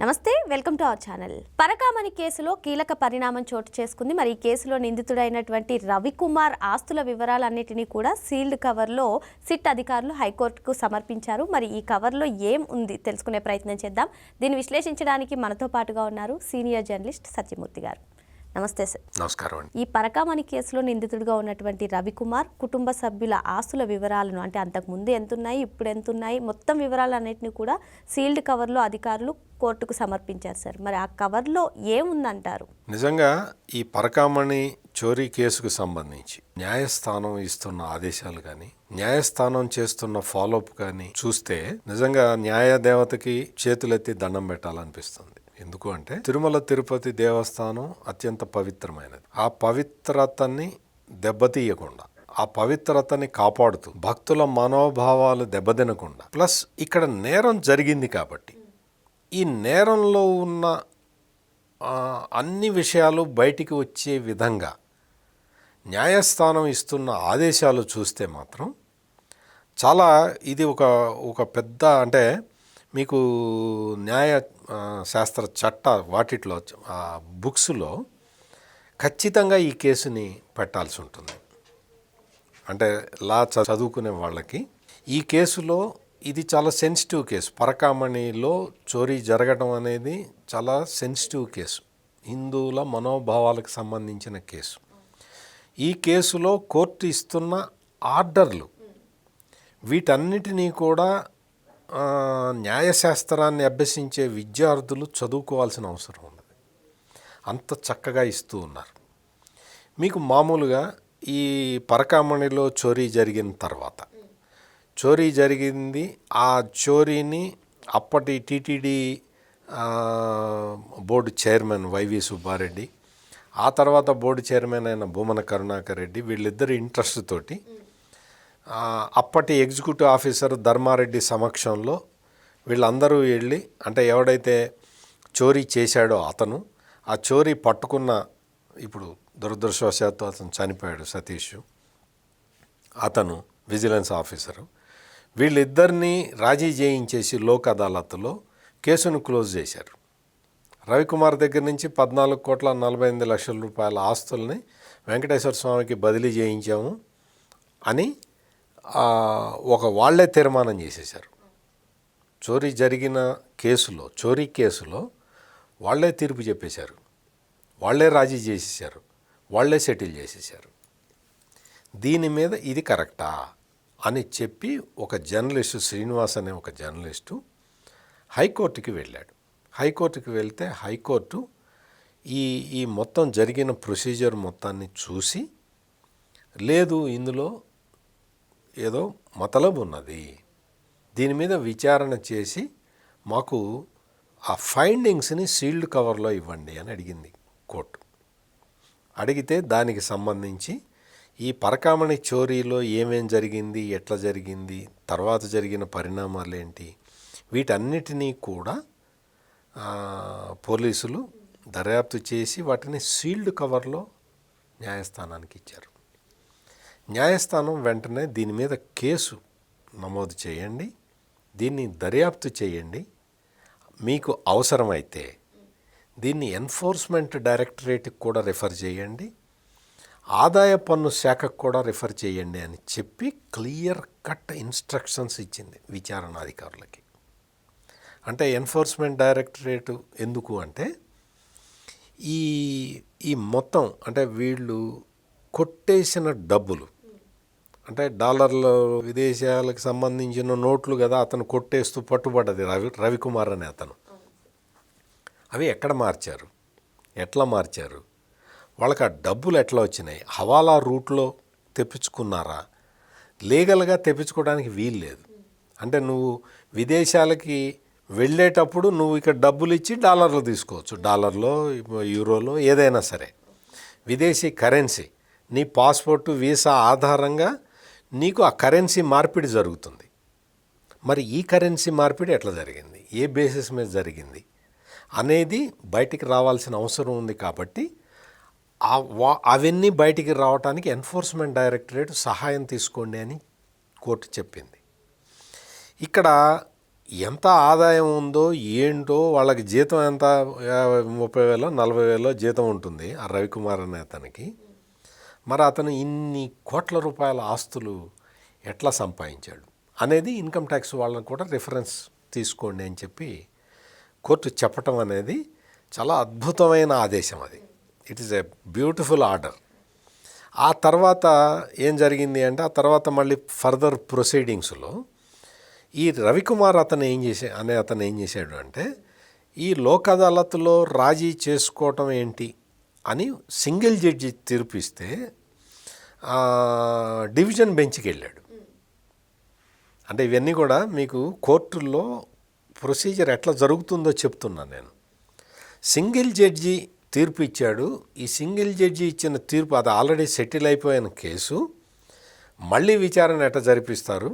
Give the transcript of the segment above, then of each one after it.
నమస్తే, welcome to our channel. Parakamani కేసులో కీలక పరిణామం చోటు చేసుకుంది. మరి ఈ కేసులో నిందితుడైనటువంటి రవికుమార్ ఆస్తుల వివరాలన్నిటినీ కూడా సీల్డ్ కవర్లో సిట్ అధికారులు హైకోర్టుకు సమర్పించారు. మరి ఈ కవర్లో ఏం ఉంది తెలుసుకునే ప్రయత్నం చేద్దాం. దీన్ని విశ్లేషించడానికి మనతో పాటుగా ఉన్నారు సీనియర్ జర్నలిస్ట్ సత్యమూర్తి గారు. నమస్తే సార్. నమస్కారం అండి. ఈ పరకామణి కేసులో నిందితుడిగా ఉన్నటువంటి రవికుమార్ కుటుంబ సభ్యుల ఆస్తుల వివరాలను, అంటే అంతకుముందు ఎంతున్నాయి, ఇప్పుడు ఎంతున్నాయి, మొత్తం వివరాలన్నింటినీ కూడా సీల్డ్ కవర్లో అధికారులు కోర్టుకు సమర్పించారు సార్. మరి ఆ కవర్లో ఏముందంటారు? నిజంగా ఈ పరకామణి చోరీ కేసుకు సంబంధించి న్యాయస్థానం ఇస్తున్న ఆదేశాలు కానీ, న్యాయస్థానం చేస్తున్న ఫాలోఅప్ కానీ చూస్తే నిజంగా న్యాయ దేవతకి చేతులెత్తి దండం పెట్టాలనిపిస్తుంది. ఎందుకు అంటే తిరుమల తిరుపతి దేవస్థానం అత్యంత పవిత్రమైనది. ఆ పవిత్రతని దెబ్బతీయకుండా, ఆ పవిత్రతని కాపాడుతూ భక్తుల మనోభావాలు దెబ్బతినకుండా, ప్లస్ ఇక్కడ నేరం జరిగింది కాబట్టి ఈ నేరంలో ఉన్న అన్ని విషయాలు బయటికి వచ్చే విధంగా న్యాయస్థానం ఇస్తున్న ఆదేశాలు చూస్తే మాత్రం చాలా ఇది ఒక పెద్ద, అంటే మీకు న్యాయ శాస్త్ర చట్ట వాటిలో బుక్స్లో ఖచ్చితంగా ఈ కేసుని పెట్టాల్సి ఉంటుంది. అంటే లా చదువుకునే వాళ్ళకి ఈ కేసులో ఇది చాలా సెన్సిటివ్ కేసు. పరకామణిలో చోరీ జరగడం అనేది చాలా సెన్సిటివ్ కేసు, హిందువుల మనోభావాలకు సంబంధించిన కేసు. ఈ కేసులో కోర్టు ఇస్తున్న ఆర్డర్లు వీటన్నిటినీ కూడా న్యాయశాస్త్రాన్ని అభ్యసించే విద్యార్థులు చదువుకోవాల్సిన అవసరం ఉన్నది. అంత చక్కగా ఇస్తూ ఉన్నారు. మీకు మామూలుగా ఈ పరకామణిలో చోరీ జరిగిన తర్వాత, చోరీ జరిగింది, ఆ చోరీని అప్పటి TTD board chairman YV Subba Reddy, ఆ తర్వాత బోర్డు చైర్మన్ అయిన భూమన కరుణాకర్ రెడ్డి, వీళ్ళిద్దరి ఇంట్రెస్ట్ తోటి అప్పటి ఎగ్జిక్యూటివ్ ఆఫీసర్ ధర్మారెడ్డి సమక్షంలో వీళ్ళందరూ వెళ్ళి, అంటే ఎవడైతే చోరీ చేశాడో అతను, ఆ చోరీ పట్టుకున్న, ఇప్పుడు దురదృష్టవశాత్తు అతను చనిపోయాడు సతీష్, అతను విజిలెన్స్ ఆఫీసరు, వీళ్ళిద్దరినీ రాజీ చేయించేసి లోక్ అదాలత్లో కేసును క్లోజ్ చేశారు. రవికుమార్ దగ్గర నుంచి 14,48,00,000 రూపాయల ఆస్తుల్ని వెంకటేశ్వర స్వామికి బదిలీ చేయించాము అని వాళ్లే తీర్మానం చేసేశారు. చోరీ జరిగిన కేసులో, చోరీ కేసులో వాళ్లే తీర్పు చెప్పేశారు, వాళ్లే రాజీ చేసేశారు, వాళ్లే సెటిల్ చేసేశారు. దీని మీద ఇది కరెక్టా అని చెప్పి ఒక జర్నలిస్టు, శ్రీనివాస్ అనే ఒక జర్నలిస్టు హైకోర్టుకి వెళ్ళాడు. హైకోర్టుకి వెళ్తే హైకోర్టు ఈ మొత్తం జరిగిన ప్రొసీజర్ మొత్తాన్ని చూసి, లేదు ఇందులో ఏదో మతలబు ఉన్నది, దీని మీద విచారణ చేసి మాకు ఆ ఫైండింగ్స్ని సీల్డ్ కవర్లో ఇవ్వండి అని అడిగింది కోర్టు. అడిగితే దానికి సంబంధించి ఈ పరకామణి చోరీలో ఏమేం జరిగింది, ఎట్లా జరిగింది, తర్వాత జరిగిన పరిణామాలు ఏంటి, వీటన్నిటినీ కూడా పోలీసులు దర్యాప్తు చేసి వాటిని సీల్డ్ కవర్లో న్యాయస్థానానికి ఇచ్చారు. న్యాయస్థానం వెంటనే దీని మీద కేసు నమోదు చేయండి, దీన్ని దర్యాప్తు చేయండి, మీకు అవసరమైతే దీన్ని ఎన్ఫోర్స్మెంట్ డైరెక్టరేట్కి కూడా రిఫర్ చేయండి, ఆదాయ పన్ను శాఖకు కూడా రిఫర్ చేయండి అని చెప్పి క్లియర్ కట్ ఇన్స్ట్రక్షన్స్ ఇచ్చింది విచారణాధికారులకి. అంటే ఎన్ఫోర్స్మెంట్ డైరెక్టరేట్ ఎందుకు అంటే ఈ మొత్తం, అంటే వీళ్ళు కొట్టేసిన డబ్బులు, అంటే డాలర్లు, విదేశాలకు సంబంధించిన నోట్లు కదా, అతను కొట్టేస్తూ పట్టుబడ్డది రవికుమార్ అనే అతను. అవి ఎక్కడ మార్చారు, ఎట్లా మార్చారు, వాళ్ళకి ఆ డబ్బులు ఎట్లా వచ్చినాయి, హవాలా రూట్లో తెప్పించుకున్నారా, లీగల్గా తెప్పించుకోవడానికి వీలు లేదు. అంటే నువ్వు విదేశాలకి వెళ్ళేటప్పుడు నువ్వు ఇక్కడ డబ్బులు ఇచ్చి డాలర్లు తీసుకోవచ్చు, డాలర్లో, యూరోలో, ఏదైనా సరే విదేశీ కరెన్సీ, నీ పాస్పోర్టు, వీసా ఆధారంగా నీకు ఆ కరెన్సీ మార్పిడి జరుగుతుంది. మరి ఈ కరెన్సీ మార్పిడి ఎట్లా జరిగింది, ఏ బేసిస్ మీద జరిగింది అనేది బయటికి రావాల్సిన అవసరం ఉంది. కాబట్టి అవన్నీ బయటికి రావడానికి ఎన్ఫోర్స్మెంట్ డైరెక్టరేట్ సహాయం తీసుకోండి అని కోర్టు చెప్పింది. ఇక్కడ ఎంత ఆదాయం ఉందో ఏంటో, వాళ్ళకి జీతం ఎంత 30,000 40,000 జీతం ఉంటుంది ఆ రవికుమార్ అనే అతనికి. మరి అతను ఇన్ని కోట్ల రూపాయల ఆస్తులు ఎట్లా సంపాదించాడు అనేది ఇన్కమ్ ట్యాక్స్ వాళ్ళని కూడా రిఫరెన్స్ తీసుకోండి అని చెప్పి కోర్టు చెప్పటం అనేది చాలా అద్భుతమైన ఆదేశం. అది it is a beautiful order. ఆ తర్వాత ఏం జరిగింది అంటే, ఆ తర్వాత మళ్ళీ ఫర్దర్ ప్రొసీడింగ్స్లో ఈ రవికుమార్ అతను ఏం చేశాడు అంటే, ఈ లోక్ అదాలత్లో రాజీ చేసుకోవటం ఏంటి అని సింగిల్ జడ్జి తీర్పిస్తే డివిజన్ బెంచ్కి వెళ్ళాడు. అంటే ఇవన్నీ కూడా మీకు కోర్టుల్లో ప్రొసీజర్ ఎట్లా జరుగుతుందో చెప్తున్నాను నేను. సింగిల్ జడ్జి తీర్పు ఇచ్చాడు. ఈ సింగిల్ జడ్జి ఇచ్చిన తీర్పు అది ఆల్రెడీ సెటిల్ అయిపోయిన కేసు. మళ్ళీ విచారణ ఎట్లా జరిపిస్తారు,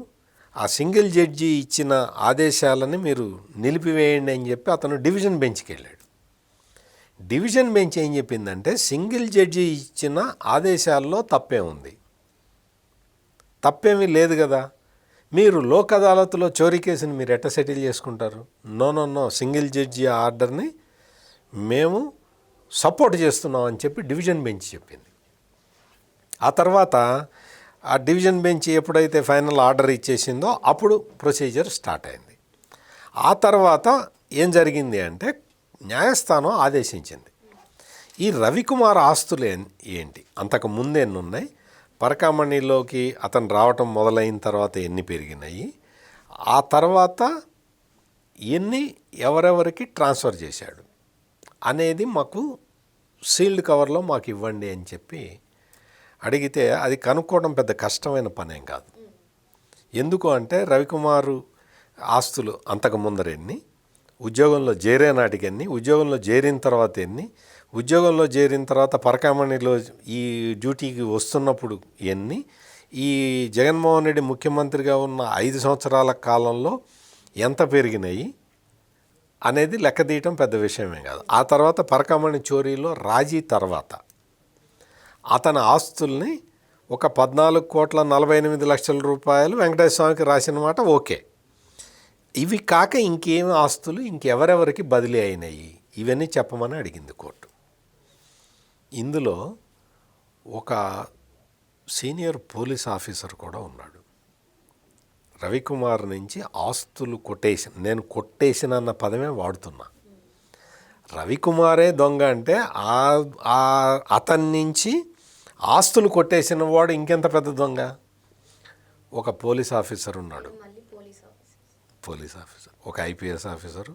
ఆ సింగిల్ జడ్జి ఇచ్చిన ఆదేశాలని మీరు నిలిపివేయండి అని చెప్పి అతను డివిజన్ బెంచ్కి వెళ్ళాడు. డివిజన్ బెంచ్ ఏం చెప్పిందంటే, సింగిల్ జడ్జి ఇచ్చిన ఆదేశాల్లో తప్పే ఉంది, తప్పేమీ లేదు కదా, మీరు లోక్ అదాలత్లో చోరీ కేసుని మీరు ఎట్లా సెటిల్ చేసుకుంటారు? నో, సింగిల్ జడ్జి ఆర్డర్ని మేము సపోర్ట్ చేస్తున్నాం అని చెప్పి డివిజన్ బెంచ్ చెప్పింది. ఆ తర్వాత ఆ డివిజన్ బెంచ్ ఎప్పుడైతే ఫైనల్ ఆర్డర్ ఇచ్చేసిందో అప్పుడు ప్రొసీజర్ స్టార్ట్ అయింది. ఆ తర్వాత ఏం జరిగింది అంటే, న్యాయస్థానం ఆదేశించింది ఈ రవికుమార్ ఆస్తులు ఏంటి, అంతకు ముందు ఎన్ని ఉన్నాయి, పరకామణిలోకి అతను రావటం మొదలైన తర్వాత ఎన్ని పెరిగినాయి, ఆ తర్వాత ఎన్ని ఎవరెవరికి ట్రాన్స్ఫర్ చేశాడు అనేది మాకు సీల్డ్ కవర్లో మాకు ఇవ్వండి అని చెప్పి అడిగితే, అది కనుక్కోవడం పెద్ద కష్టమైన పనేం కాదు. ఎందుకు అంటే, రవికుమారు ఆస్తులు అంతకు ముందర ఎన్ని, ఉద్యోగంలో చేరే నాటికి ఎన్ని, ఉద్యోగంలో చేరిన తర్వాత ఎన్ని, ఉద్యోగంలో చేరిన తర్వాత పరకామణిలో ఈ డ్యూటీకి వస్తున్నప్పుడు ఎన్ని, ఈ జగన్మోహన్ రెడ్డి ముఖ్యమంత్రిగా ఉన్న 5 సంవత్సరాల కాలంలో ఎంత పెరిగినాయి అనేది లెక్క తీయటం పెద్ద విషయమే కాదు. ఆ తర్వాత పరకామణి చోరీలో రాజీ తర్వాత అతని ఆస్తుల్ని ఒక 14,48,00,000 రూపాయలు వెంకటేశ్వర స్వామికి రాసిన మాట ఓకే. ఇవి కాక ఇంకేమి ఆస్తులు ఇంకెవరెవరికి బదిలీ అయినాయి ఇవన్నీ చెప్పమని అడిగింది కోర్టు. ఇందులో ఒక సీనియర్ పోలీస్ ఆఫీసర్ కూడా ఉన్నాడు. రవికుమార్ నుంచి ఆస్తులు నేను కొట్టేసిన అన్న పదమే వాడుతున్నా. రవికుమారే దొంగ అంటే అతని నుంచి ఆస్తులు కొట్టేసిన వాడు ఇంకెంత పెద్ద దొంగ. ఒక పోలీస్ ఆఫీసర్ ఉన్నాడు, పోలీస్ ఆఫీసర్, ఒక ఐపీఎస్ ఆఫీసరు,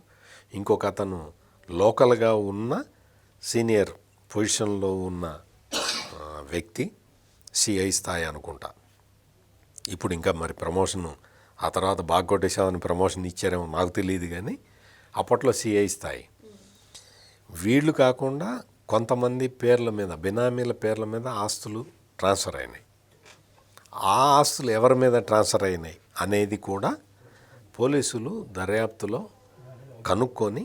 ఇంకొక అతను లోకల్గా ఉన్న సీనియర్ పొజిషన్లో ఉన్న వ్యక్తి, సిఐ స్థాయి అనుకుంటా. ఇప్పుడు ఇంకా మరి ప్రమోషన్ ఆ తర్వాత బాగా కొట్టేసామని ప్రమోషన్ ఇచ్చారేమో నాకు తెలియదు, కానీ అప్పట్లో సిఐ స్థాయి. వీళ్ళు కాకుండా కొంతమంది పేర్ల మీద, బినామీల పేర్ల మీద ఆస్తులు ట్రాన్స్ఫర్ అయినాయి. ఆ ఆస్తులు ఎవరి మీద ట్రాన్స్ఫర్ అయినాయి అనేది కూడా పోలీసులు దర్యాప్తులో కనుక్కొని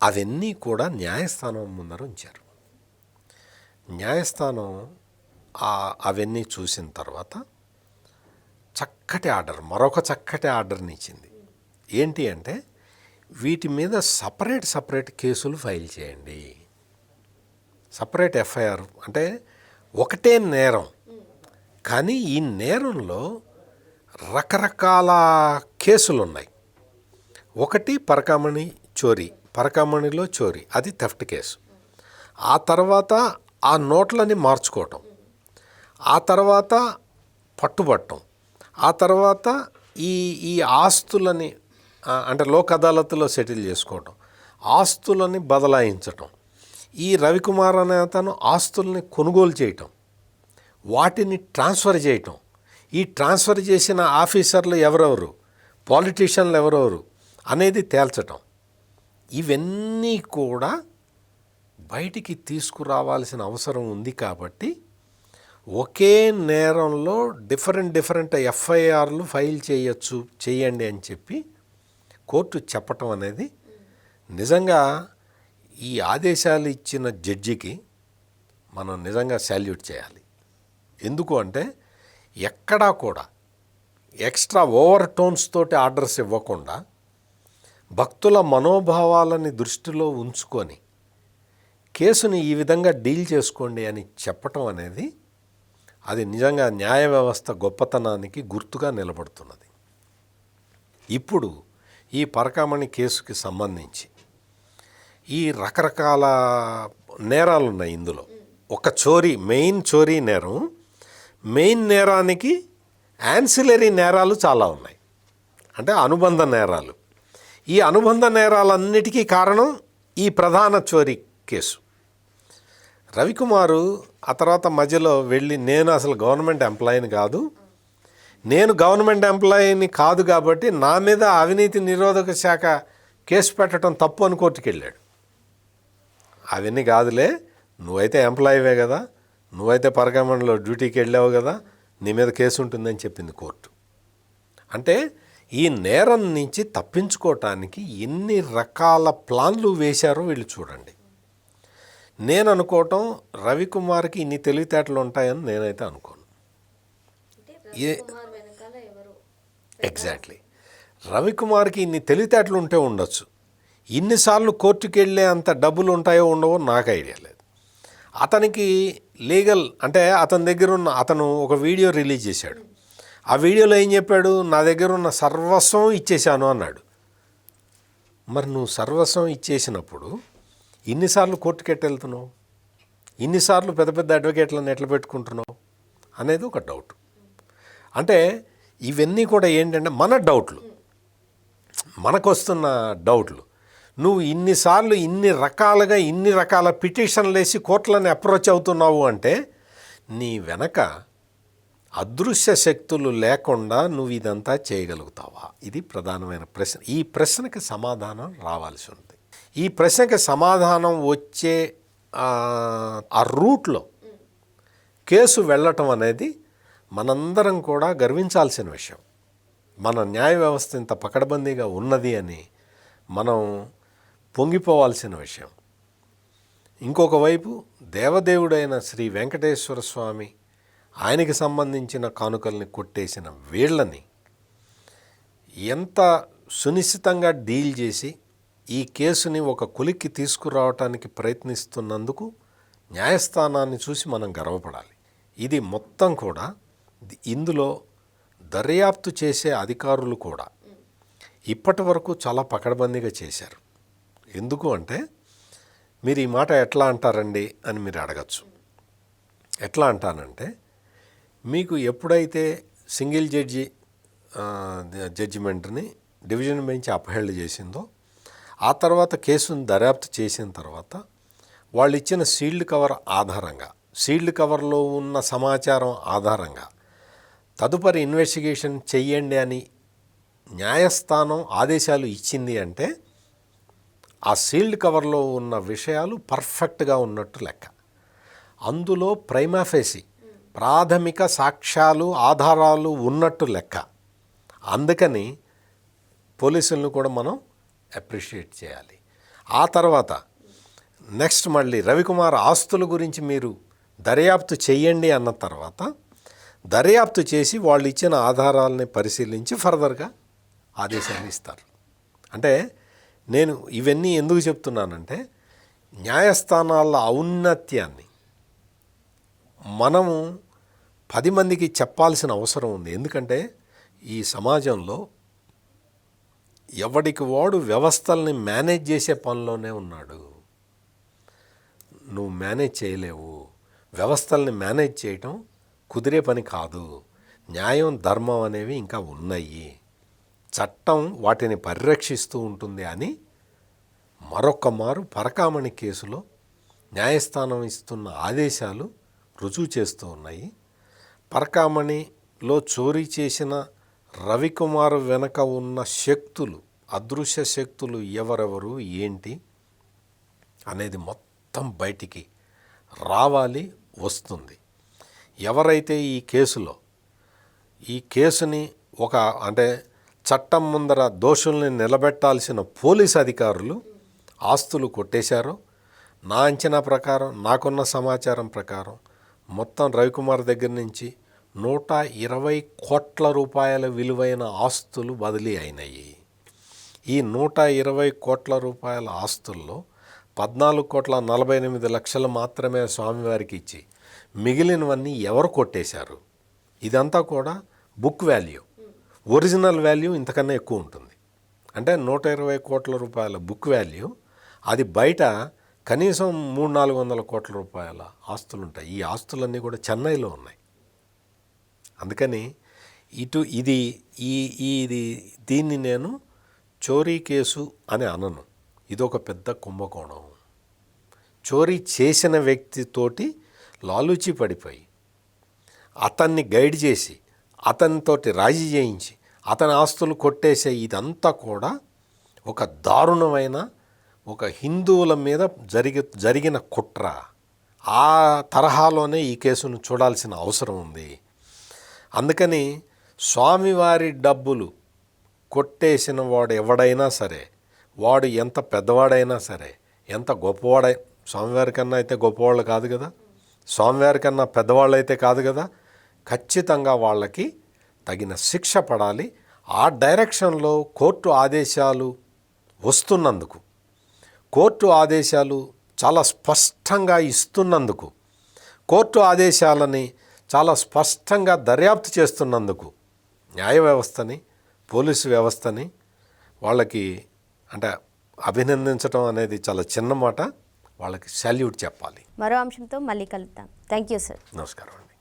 అవన్నీ కూడా న్యాయస్థానం ముందర ఉంచారు. న్యాయస్థానం అవన్నీ చూసిన తర్వాత చక్కటి ఆర్డర్, మరొక చక్కటి ఆర్డర్ని ఇచ్చింది. ఏంటి అంటే, వీటి మీద సపరేట్ కేసులు ఫైల్ చేయండి, సపరేట్ ఎఫ్ఐఆర్. అంటే ఒకటే నేరం, కానీ ఈ నేరంలో రకరకాల కేసులు ఉన్నాయి. ఒకటి పరకామణిలో చోరీ, అది థెఫ్ట్ కేసు. ఆ తర్వాత ఆ నోట్లని మార్చుకోవటం, ఆ తర్వాత పట్టుబట్టం, ఆ తర్వాత ఈ ఆస్తులని అంటే లోక్ అదాలత్లో సెటిల్ చేసుకోవటం, ఆస్తులని బదలాయించటం, ఈ రవికుమార్ అనే అతను ఆస్తుల్ని కొనుగోలు చేయటం, వాటిని ట్రాన్స్ఫర్ చేయటం, ఈ ట్రాన్స్ఫర్ చేసిన ఆఫీసర్లు ఎవరెవరు, పాలిటీషియన్లు ఎవరెవరు అనేది తేల్చటం, ఇవన్నీ కూడా బయటికి తీసుకురావాల్సిన అవసరం ఉంది. కాబట్టి ఒకే నేరంలో డిఫరెంట్ ఎఫ్ఐఆర్లు ఫైల్ చేయండి అని చెప్పి కోర్టు చెప్పటం అనేది నిజంగా ఈ ఆదేశాలు ఇచ్చిన జడ్జికి మనం నిజంగా సాల్యూట్ చేయాలి. ఎందుకు అంటే, ఎక్కడా కూడా ఎక్స్ట్రా ఓవర్ టోన్స్ తోటి ఆర్డర్స్ ఇవ్వకుండా భక్తుల మనోభావాలని దృష్టిలో ఉంచుకొని కేసుని ఈ విధంగా డీల్ చేసుకోండి అని చెప్పటం అనేది అది నిజంగా న్యాయ వ్యవస్థ గొప్పతనానికి గుర్తుగా నిలబడుతున్నది. ఇప్పుడు ఈ పరకామణి కేసుకి సంబంధించి ఈ రకరకాల నేరాలు ఉన్నాయి. ఇందులో ఒక మెయిన్ చోరీ నేరం, మెయిన్ నేరానికి యాన్సిలరీ నేరాలు చాలా ఉన్నాయి, అంటే అనుబంధ నేరాలు. ఈ అనుబంధ నేరాలన్నిటికీ కారణం ఈ ప్రధాన చోరీ కేసు. రవికుమారు ఆ తర్వాత మధ్యలో వెళ్ళి నేను అసలు గవర్నమెంట్ ఎంప్లాయీని కాదు, నేను గవర్నమెంట్ ఎంప్లాయీని కాదు కాబట్టి నా మీద అవినీతి నిరోధక శాఖ కేసు పెట్టడం తప్పు అని కోర్టుకు వెళ్ళాడు. అవన్నీ కాదులే, నువ్వైతే ఎంప్లాయీవే కదా, నువ్వైతే పరకామణిలో డ్యూటీకి వెళ్ళావు కదా, నీ మీద కేసు ఉంటుందని చెప్పింది కోర్టు. అంటే ఈ నేరం నుంచి తప్పించుకోవటానికి ఎన్ని రకాల ప్లాన్లు వేశారో వీళ్ళు చూడండి. నేను అనుకోవటం రవికుమార్కి ఇన్ని తెలివితేటలు ఉంటాయని నేనైతే అనుకోను. ఎగ్జాక్ట్లీ, రవికుమార్కి ఇన్ని తెలివితేటలు ఉంటే ఉండొచ్చు, ఇన్నిసార్లు కోర్టుకి వెళ్ళే అంత డబ్బులు ఉంటాయో ఉండవో నాకు ఐడియా లేదు. అతనికి లీగల్ అంటే అతను ఒక వీడియో రిలీజ్ చేశాడు. ఆ వీడియోలో ఏం చెప్పాడు, నా దగ్గర ఉన్న సర్వస్వం ఇచ్చేశాను అన్నాడు. మరి నువ్వు సర్వస్వం ఇచ్చేసినప్పుడు ఇన్నిసార్లు కోర్టుకి ఎట్లా వెళ్తున్నావు, ఇన్నిసార్లు పెద్ద పెద్ద అడ్వకేట్లను ఎట్లా పెట్టుకుంటున్నావు అనేది ఒక డౌట్. అంటే ఇవన్నీ కూడా ఏంటంటే మన డౌట్లు, మనకు వస్తున్న డౌట్లు. నువ్వు ఇన్నిసార్లు ఇన్ని రకాల పిటిషన్లు వేసి కోర్టులను అప్రోచ్ అవుతున్నావు అంటే నీ వెనక అదృశ్య శక్తులు లేకుండా నువ్వు ఇదంతా చేయగలుగుతావా? ఇది ప్రధానమైన ప్రశ్న. ఈ ప్రశ్నకి సమాధానం రావాల్సి ఉంది. ఈ ప్రశ్నకి సమాధానం వచ్చే ఆ రూట్లో కేసు వెళ్ళటం అనేది మనందరం కూడా గర్వించాల్సిన విషయం. మన న్యాయ వ్యవస్థ ఇంత పకడ్బందీగా ఉన్నది అని మనం పొంగిపోవాల్సిన విషయం. ఇంకొక వైపు దేవదేవుడైన శ్రీ వెంకటేశ్వర స్వామి, ఆయనకి సంబంధించిన కానుకల్ని కొట్టేసిన వీళ్ళని ఎంత సునిశ్చితంగా డీల్ చేసి ఈ కేసుని ఒక కొలిక్కి తీసుకురావటానికి ప్రయత్నిస్తున్నందుకు న్యాయస్థానాన్ని చూసి మనం గర్వపడాలి. ఇది మొత్తం కూడా ఇందులో దర్యాప్తు చేసే అధికారులు కూడా ఇప్పటి వరకు చాలా పకడ్బందీగా చేశారు. ఎందుకు అంటే, మీరు ఈ మాట ఎట్లా అంటారండి అని మీరు అడగచ్చు. ఎట్లా అంటానంటే, మీకు ఎప్పుడైతే సింగిల్ జడ్జిమెంట్ని డివిజన్ బెంచ్ అప్హెల్డ్ చేసిందో, ఆ తర్వాత కేసును దర్యాప్తు చేసిన తర్వాత వాళ్ళు ఇచ్చిన సీల్డ్ కవర్ ఆధారంగా, సీల్డ్ కవర్లో ఉన్న సమాచారం ఆధారంగా తదుపరి ఇన్వెస్టిగేషన్ చెయ్యండి అని న్యాయస్థానం ఆదేశాలు ఇచ్చింది అంటే ఆ సీల్డ్ కవర్లో ఉన్న విషయాలు పర్ఫెక్ట్గా ఉన్నట్టు లెక్క. అందులో ప్రైమా ఫేసి ప్రాథమిక సాక్ష్యాలు ఆధారాలు ఉన్నట్టు లెక్క. అందుకని పోలీసులను కూడా మనం అప్రిషియేట్ చేయాలి. ఆ తర్వాత నెక్స్ట్ మళ్ళీ రవికుమార్ ఆస్తుల గురించి మీరు దర్యాప్తు చెయ్యండి అన్న తర్వాత దర్యాప్తు చేసి వాళ్ళు ఇచ్చిన ఆధారాలని పరిశీలించి ఫర్దర్గా ఆదేశాలు ఇస్తారు. అంటే నేను ఇవన్నీ ఎందుకు చెప్తున్నానంటే, న్యాయస్థానాల ఔన్నత్యాన్ని మనము 10 మందికి చెప్పాల్సిన అవసరం ఉంది. ఎందుకంటే ఈ సమాజంలో ఎవడికి వాడు వ్యవస్థల్ని మేనేజ్ చేసే పనిలోనే ఉన్నాడు. నువ్వు మేనేజ్ చేయలేవు. వ్యవస్థల్ని మేనేజ్ చేయటం కుదిరే పని కాదు. న్యాయం, ధర్మం అనేవి ఇంకా ఉన్నాయి. చట్టం వాటిని పరిరక్షిస్తూ ఉంటుంది అని మరొక మారు పరకామణి కేసులో న్యాయస్థానం ఇస్తున్న ఆదేశాలు రుజువు చేస్తూ ఉన్నాయి. పరకామణిలో చోరీ చేసిన రవికుమార్ వెనక ఉన్న శక్తులు, అదృశ్య శక్తులు ఎవరెవరు, ఏంటి అనేది మొత్తం బయటికి రావాలి, వస్తుంది. ఎవరైతే ఈ కేసుని అంటే చట్టం ముందర దోషుల్ని నిలబెట్టాల్సిన పోలీస్ అధికారులు ఆస్తులు కొట్టేశారో, నా అంచనా ప్రకారం, నాకున్న సమాచారం ప్రకారం మొత్తం రవికుమార్ దగ్గర నుంచి 120 కోట్ల రూపాయల విలువైన ఆస్తులు బదిలీ అయినాయి. ఈ 120 కోట్ల రూపాయల ఆస్తుల్లో 14,48,00,000 మాత్రమే స్వామివారికి ఇచ్చి మిగిలినవన్నీ ఎవరు కొట్టేశారు? ఇదంతా కూడా బుక్ వాల్యూ. ఒరిజినల్ వాల్యూ ఇంతకన్నా ఎక్కువ ఉంటుంది. అంటే 120 కోట్ల రూపాయల బుక్ వాల్యూ, అది బయట కనీసం 300-400 కోట్ల రూపాయల ఆస్తులు ఉంటాయి. ఈ ఆస్తులన్నీ కూడా చెన్నైలో ఉన్నాయి. అందుకని దీన్ని నేను చోరీ కేసు అని అనను. ఇదొక పెద్ద కుంభకోణం. చోరీ చేసిన వ్యక్తితోటి లాలూచి పడిపోయి అతన్ని గైడ్ చేసి అతనితోటి రాజీ చేయించి అతని ఆస్తులు కొట్టేసే ఇదంతా కూడా ఒక దారుణమైన, ఒక హిందువుల మీద జరిగిన కుట్ర. ఆ తరహాలోనే ఈ కేసును చూడాల్సిన అవసరం ఉంది. అందుకని స్వామివారి డబ్బులు కొట్టేసిన వాడు ఎవడైనా సరే, వాడు ఎంత పెద్దవాడైనా సరే, ఎంత స్వామివారి కన్నా అయితే గొప్పవాళ్ళు కాదు కదా, స్వామివారి కన్నా పెద్దవాళ్ళు అయితే కాదు కదా, ఖచ్చితంగా వాళ్ళకి తగిన శిక్ష పడాలి. ఆ డైరెక్షన్లో కోర్టు ఆదేశాలు వస్తున్నందుకు, కోర్టు ఆదేశాలు చాలా స్పష్టంగా ఇస్తున్నందుకు, కోర్టు ఆదేశాలని చాలా స్పష్టంగా దర్యాప్తు చేస్తున్నందుకు న్యాయ వ్యవస్థని, పోలీసు వ్యవస్థని వాళ్ళకి అంటే అభినందించడం అనేది చాలా చిన్న మాట. వాళ్ళకి సాల్యూట్ చెప్పాలి. మరో అంశంతో మళ్ళీ కలుద్దాం. Thank you sir. నమస్కారం.